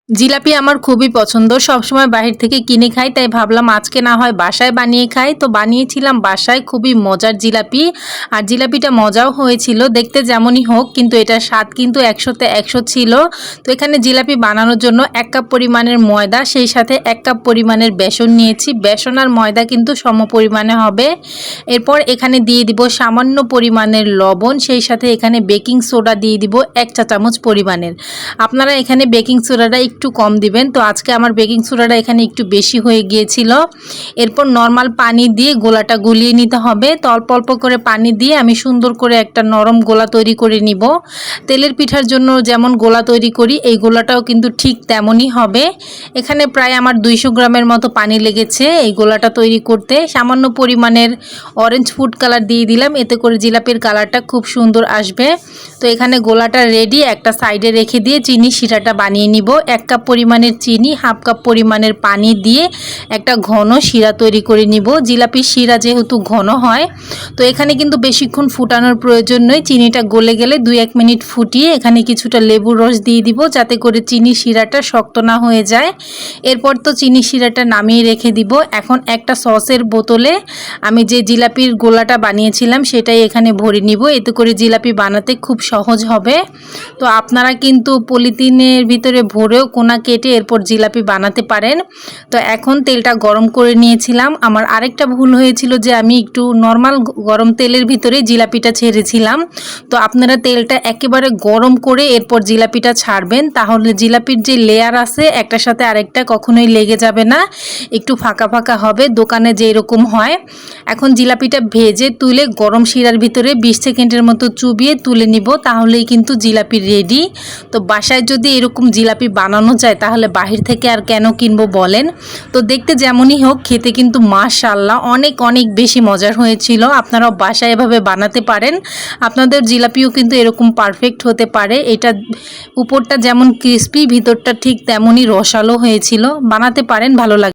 জিলাপি আমার খুবই পছন্দ। সবসময় বাহির থেকে কিনে খাই, তাই ভাবলাম আজকে না হয় বাসায় বানিয়ে খাই। তো বানিয়েছিলাম বাসায়, খুবই মজার জিলাপি। আর জিলাপিটা মজাও হয়েছিল, দেখতে যেমনই হোক কিন্তু এটার স্বাদ কিন্তু 100-তে 100 ছিল। তো এখানে জিলাপি বানানোর জন্য 1 কাপ পরিমাণের ময়দা, সেই সাথে 1 কাপ পরিমাণের বেসন নিয়েছি। বেসন আর ময়দা কিন্তু সম পরিমাণে হবে। এরপর এখানে দিয়ে দিব সামান্য পরিমাণের লবণ, সেই সাথে এখানে বেকিং সোডা দিয়ে দিব 1 চা চামচ পরিমাণের। আপনারা এখানে বেকিং সোডাটা একটু কম দিবেন, তো আজকে আমার বেকিং সোডাটা এখানে একটু বেশি হয়ে গিয়েছিল। এরপর নর্মাল পানি দিয়ে গোলাটা গুলিয়ে নিতে হবে। তো অল্প অল্প করে পানি দিয়ে আমি সুন্দর করে একটা নরম গোলা তৈরি করে নিব। তেলের পিঠার জন্য যেমন গোলা তৈরি করি, এই গোলাটাও কিন্তু ঠিক তেমনই হবে। এখানে প্রায় আমার 200 গ্রামের মতো পানি লেগেছে এই গোলাটা তৈরি করতে। সামান্য পরিমাণের অরেঞ্জ ফুড কালার দিয়ে দিলাম, এতে করে জিলাপির কালারটা খুব সুন্দর আসবে। তো এখানে গোলাটা রেডি, একটা সাইডে রেখে দিয়ে চিনি শিরাটা বানিয়ে নিব। 1 কাপ পরিমাণের চিনি, 1/2 কাপ পরিমাণের পানি দিয়ে একটা ঘন শিরা তৈরি করে নিব। জিলাপির শিরা যেহেতু ঘন হয়, তো এখানে কিন্তু বেশিক্ষণ ফুটানোর প্রয়োজন নয়। চিনিটা গলে গেলে 2-1 মিনিট ফুটিয়ে এখানে কিছুটা লেবুর রস দিয়ে দিব, যাতে করে চিনি শিরাটা শক্ত না হয়ে যায়। এরপর তো চিনি শিরাটা নামিয়ে রেখে দিব। এখন একটা সসের বোতলে আমি যে জিলাপির গোলাটা বানিয়েছিলাম সেটাই এখানে ভরে নিব, এতে করে জিলাপি বানাতে খুব সহজ হবে। তো আপনারা কিন্তু পলিথিনের ভিতরে ভরেও কোনা কেটে এরপর জিলাপি বানাতে পারেন। তো এখন তেলটা গরম করে নিয়েছিলাম। আমার আরেকটা ভুল হয়েছিল যে আমি একটু নর্মাল গরম তেলের ভিতরে জিলাপিটা ছেড়েছিলাম। তো আপনারা তেলটা একেবারে গরম করে এরপর জিলাপিটা ছাড়বেন, তাহলে জিলাপির যে লেয়ার আছে একটার সাথে আরেকটা কখনোই লেগে যাবে না, একটু ফাঁকা ফাঁকা হবে, দোকানে যে এরকম হয়। এখন জিলাপিটা ভেজে তুলে গরম শিরার ভিতরে 20 সেকেন্ডের মতো চুবিয়ে তুলে নিব, তাহলেই কিন্তু জিলাপি রেডি। তো বাসায় যদি এরকম জিলাপি বানানো যায় তাহলে বাহির থেকে আর কেন কিনবো বলেন। তো দেখতে যেমনই হোক, খেতে কিন্তু মাশাআল্লাহ অনেক অনেক বেশি মজার হয়েছিল। আপনারাও বাসায় এভাবে বানাতে পারেন, আপনাদের জিলাপিও কিন্তু এরকম পারফেক্ট হতে পারে। এটা উপরটা যেমন ক্রিস্পি, ভিতরটা ঠিক তেমনই রসালো হয়েছিল। বানাতে পারেন, ভালো লাগে।